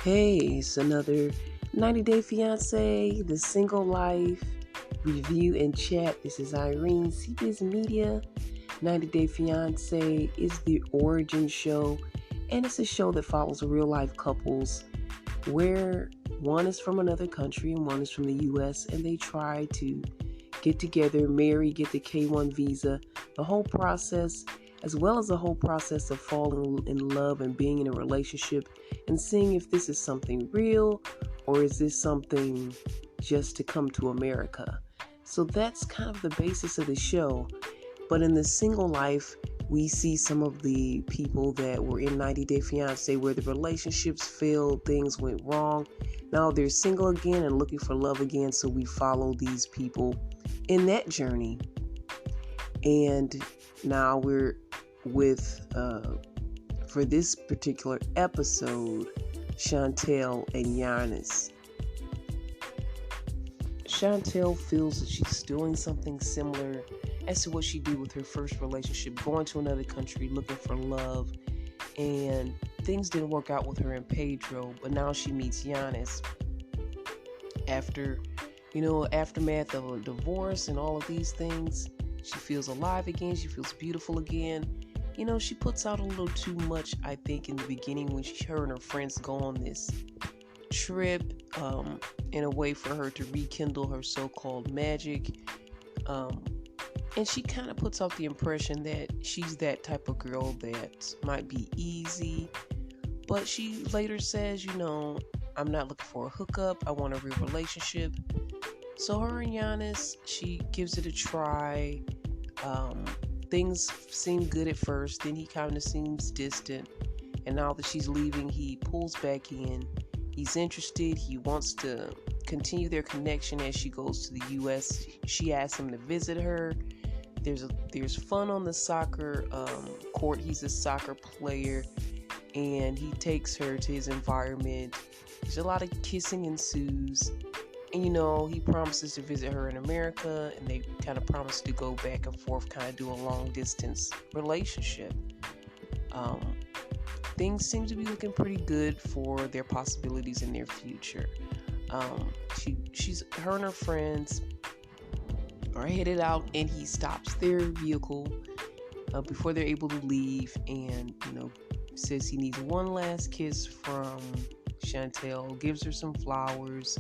Hey, it's another 90 Day Fiance, the single life review and chat. This is Irene, CBiz Media. 90 Day Fiance is the origin show, and it's a show that follows real life couples where one is from another country and one is from the US, and they try to get together, marry, get the K1 visa, the whole process, as well as the whole process of falling in love and being in a relationship and seeing if this is something real or is this something just to come to America. So that's kind of the basis of the show. But in the single life, we see some of the people that were in 90 Day Fiance where the relationships failed, things went wrong. Now they're single again and looking for love again. So we follow these people in that journey. And now we're with, for this particular episode, Chantel and Giannis. Chantel feels that she's doing something similar as to what she did with her first relationship, going to another country looking for love, and things didn't work out with her and Pedro, but now she meets Giannis after, aftermath of a divorce and all of these things. She feels alive again. She feels beautiful again. She puts out a little too much, I think, in the beginning when her and her friends go on this trip in a way for her to rekindle her so-called magic. And she kind of puts out the impression that she's that type of girl that might be easy. But she later says, I'm not looking for a hookup. I want a real relationship. So her and Giannis, she gives it a try. Things seem good at first. Then he kind of seems distant. And now that she's leaving, he pulls back in. He's interested. He wants to continue their connection as she goes to the U.S. She asks him to visit her. There's fun on the soccer court. He's a soccer player, and he takes her to his environment. There's a lot of kissing ensues, and he promises to visit her in America, and they kind of promise to go back and forth, kind of do a long distance relationship. Things seem to be looking pretty good for their possibilities in their future. Her and her friends are headed out, and he stops their vehicle before they're able to leave, and says he needs one last kiss from Chantel, gives her some flowers.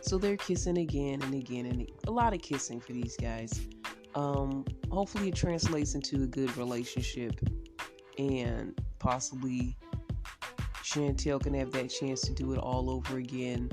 So they're kissing again and again, and a lot of kissing for these guys. Hopefully it translates into a good relationship, and possibly Chantel can have that chance to do it all over again.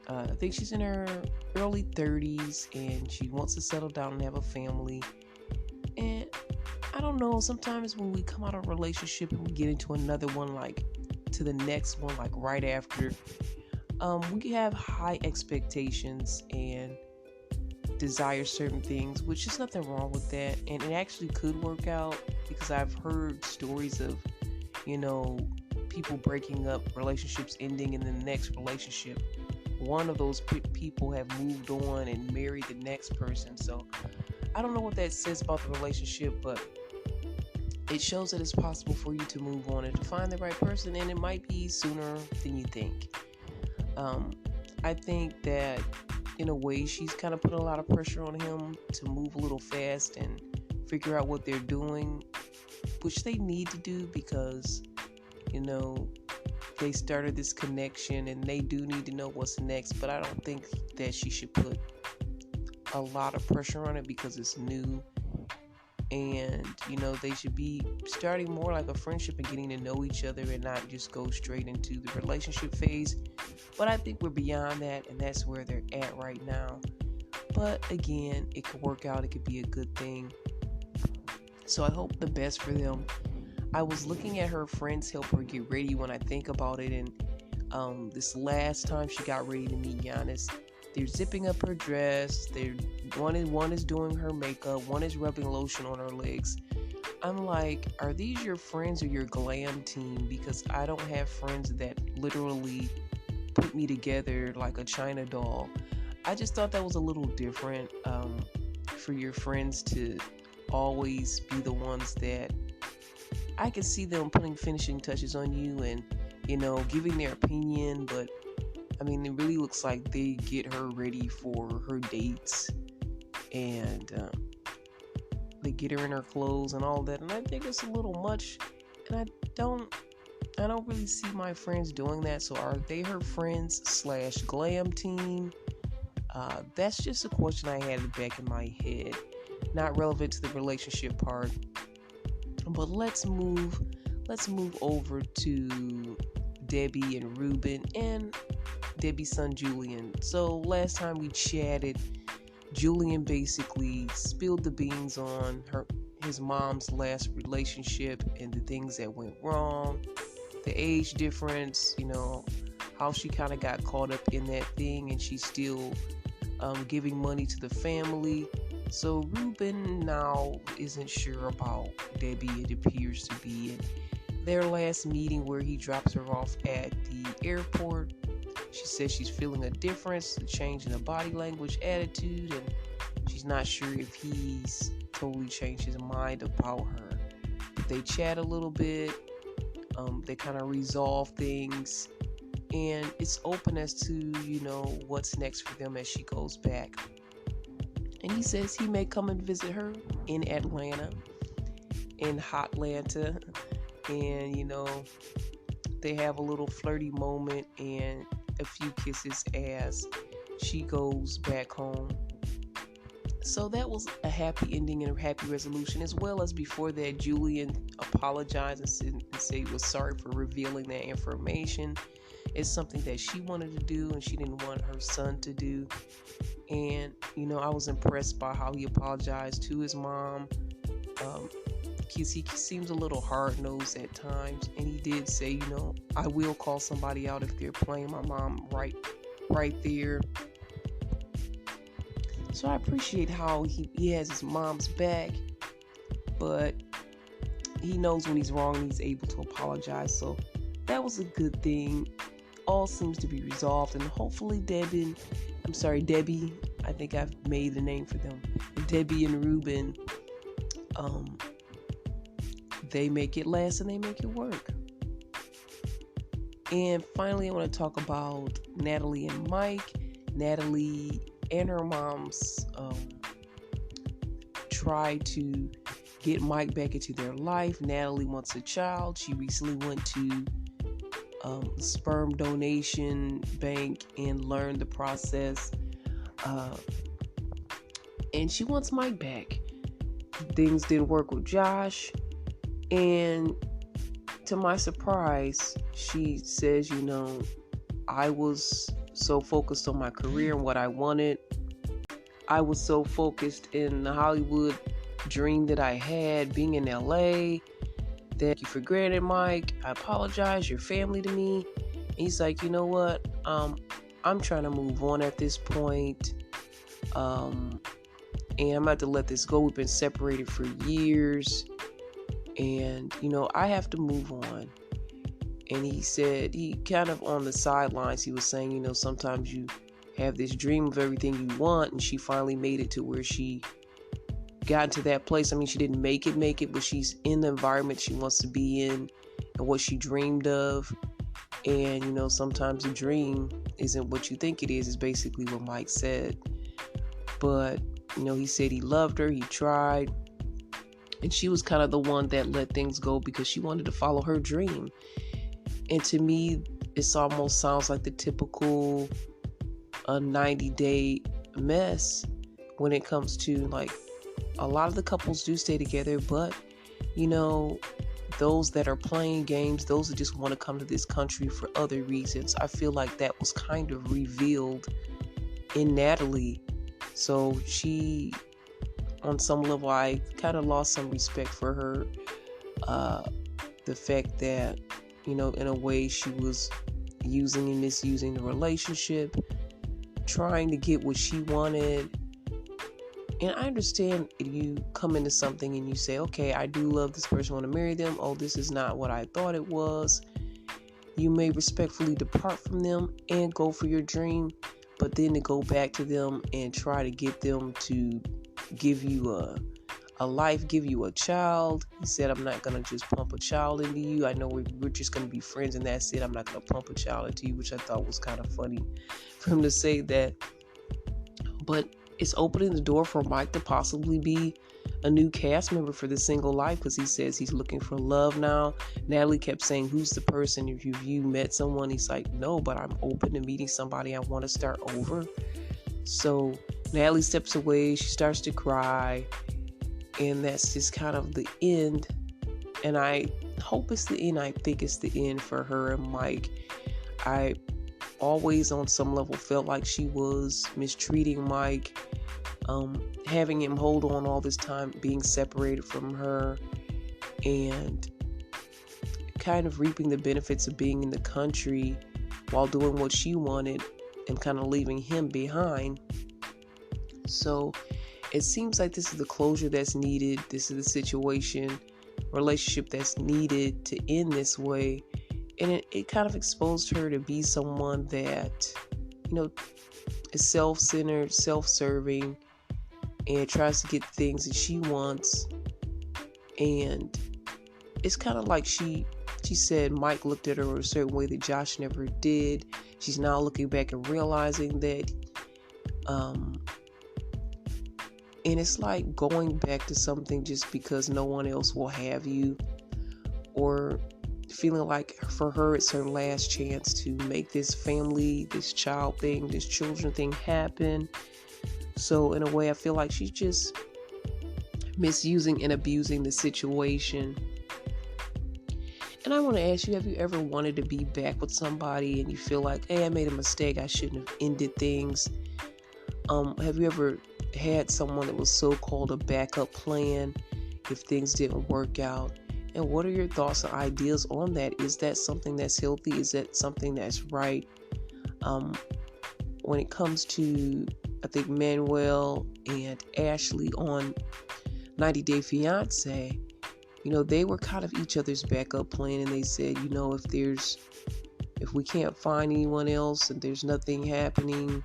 I think she's in her early 30s, and she wants to settle down and have a family. And I don't know, sometimes when we come out of a relationship and we get into another one, like to the next one, like right after, we have high expectations and desire certain things, which is nothing wrong with that. And it actually could work out, because I've heard stories of, people breaking up, relationships ending, in the next relationship one of those people have moved on and married the next person. So I don't know what that says about the relationship, but it shows that it's possible for you to move on and to find the right person, and it might be sooner than you think. I think that in a way she's kind of putting a lot of pressure on him to move a little fast and figure out what they're doing, which they need to do, because they started this connection and they do need to know what's next. But I don't think that she should put a lot of pressure on it, because it's new, and they should be starting more like a friendship and getting to know each other, and not just go straight into the relationship phase. But I think we're beyond that, and that's where they're at right now. But again, it could work out. It could be a good thing. So I hope the best for them. I was looking at her friends help her get ready when I think about it, and this last time she got ready to meet Giannis, they're zipping up her dress, one is doing her makeup, one is rubbing lotion on her legs. I'm like, are these your friends or your glam team? Because I don't have friends that literally put me together like a China doll. I just thought that was a little different, for your friends to always be the ones that I can see them putting finishing touches on you and giving their opinion. But I mean, it really looks like they get her ready for her dates, and they get her in her clothes and all that. And I think it's a little much, and I don't really see my friends doing that. So are they her friends / glam team? That's just a question I had in the back of my head. Not relevant to the relationship part. But let's move over to Debbie and Ruben and Debbie's son Julian. So last time we chatted, Julian basically spilled the beans on his mom's last relationship and the things that went wrong, the age difference, how she kind of got caught up in that thing, and she's still giving money to the family. So Ruben now isn't sure about Debbie, it appears to be. In their last meeting where he drops her off at the airport, she says she's feeling a difference, a change in the body language, attitude, and she's not sure if he's totally changed his mind about her. They chat a little bit, they kind of resolve things, and it's open as to, what's next for them as she goes back. And he says he may come and visit her in Atlanta, in Hotlanta. And, they have a little flirty moment and a few kisses as she goes back home. So that was a happy ending and a happy resolution, as well as before that, Julian apologized and said he was sorry for revealing that information. It's something that she wanted to do and she didn't want her son to do. And, I was impressed by how he apologized to his mom. He seems a little hard-nosed at times. And he did say, I will call somebody out if they're playing my mom right there. So I appreciate how he has his mom's back. But he knows when he's wrong and he's able to apologize. So that was a good thing. All seems to be resolved. And hopefully Debbie, I think I've made the name for them. Debbie and Ruben, they make it last and they make it work. And finally, I want to talk about Natalie and Mike. Natalie and her moms try to get Mike back into their life. Natalie wants a child. She recently went to sperm donation bank and learned the process. And she wants Mike back. Things didn't work with Josh. And to my surprise, she says, I was so focused on my career and what I wanted. I was so focused in the Hollywood dream that I had, being in LA, that you for granted, Mike. I apologize. You're family to me. And he's like, you know what? I'm trying to move on at this point. And I'm about to let this go. We've been separated for years. And, I have to move on. And he said, he kind of on the sidelines, he was saying, sometimes you have this dream of everything you want. And she finally made it to where she got into that place. I mean, she didn't make it, but she's in the environment she wants to be in and what she dreamed of. And, sometimes a dream isn't what you think it is basically what Mike said. But, he said he loved her, he tried. And she was kind of the one that let things go because she wanted to follow her dream. And to me, this almost sounds like the typical 90-day mess when it comes to, like, a lot of the couples do stay together, but, those that are playing games, those that just want to come to this country for other reasons, I feel like that was kind of revealed in Natalie. So she, on some level, I kind of lost some respect for her. The fact that, in a way she was using and misusing the relationship, trying to get what she wanted. And I understand if you come into something and you say, okay, I do love this person, I want to marry them. Oh, this is not what I thought it was. You may respectfully depart from them and go for your dream, but then to go back to them and try to get them to give you a life, give you a child. He said, I'm not going to just pump a child into you. I know we're just going to be friends and that's it. I'm not going to pump a child into you, which I thought was kind of funny for him to say that. But it's opening the door for Mike to possibly be a new cast member for The Single Life, because he says he's looking for love now. Natalie kept saying, who's the person? If you met someone, he's like, no, but I'm open to meeting somebody. I want to start over. So Natalie steps away. She starts to cry. And that's just kind of the end. And I hope it's the end. I think it's the end for her and Mike. I always on some level felt like she was mistreating Mike, having him hold on all this time, being separated from her, and kind of reaping the benefits of being in the country while doing what she wanted and kind of leaving him behind. So it seems like this is the closure that's needed. This is the relationship that's needed to end this way. And it kind of exposed her to be someone that, is self-centered, self-serving, and tries to get things that she wants. And it's kind of like she said Mike looked at her a certain way that Josh never did. She's now looking back and realizing that, and it's like going back to something just because no one else will have you, or feeling like for her it's her last chance to make this family, this child thing, this children thing happen. So in a way, I feel like she's just misusing and abusing the situation. And I want to ask you, have you ever wanted to be back with somebody and you feel like, hey, I made a mistake, I shouldn't have ended things? Have you ever had someone that was so-called a backup plan if things didn't work out? And what are your thoughts and ideas on that? Is that something that's healthy? Is that something that's right? When it comes to, I think, Manuel and Ashley on 90 Day Fiancé, they were kind of each other's backup plan. And they said, if we can't find anyone else and there's nothing happening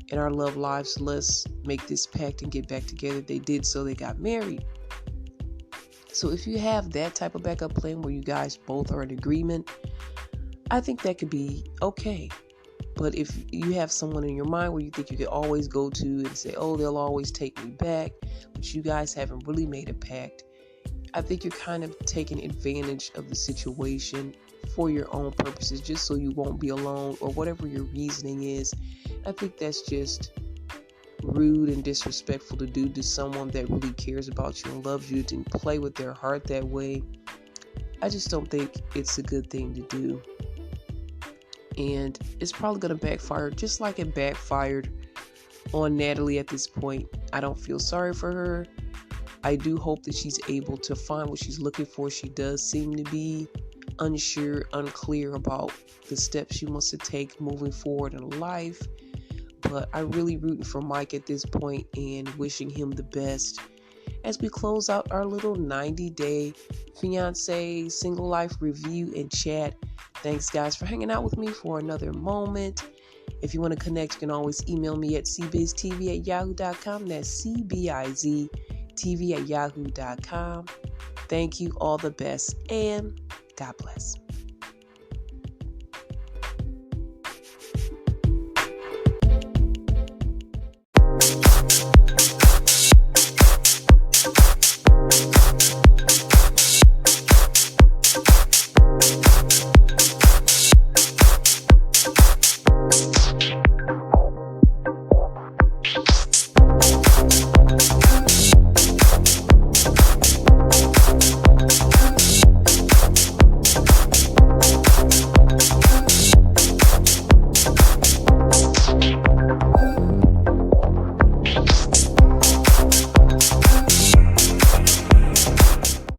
in our love lives, let's make this pact and get back together. They did so. They got married. So if you have that type of backup plan where you guys both are in agreement, I think that could be okay. But if you have someone in your mind where you think you could always go to and say, oh, they'll always take me back, but you guys haven't really made a pact, I think you're kind of taking advantage of the situation for your own purposes, just so you won't be alone, or whatever your reasoning is. I think that's just rude and disrespectful to do to someone that really cares about you and loves you, to play with their heart that way. I just don't think it's a good thing to do. And it's probably going to backfire, just like it backfired on Natalie at this point. I don't feel sorry for her. I do hope that she's able to find what she's looking for. She does seem to be unclear about the steps she wants to take moving forward in life. But I'm really rooting for Mike at this point and wishing him the best as we close out our little 90 Day Fiancé Single Life review and chat. Thanks, guys, for hanging out with me for another moment. If you want to connect, you can always email me at cbiztv@yahoo.com. That's cbiztv@yahoo.com. Thank you, all the best, and God bless.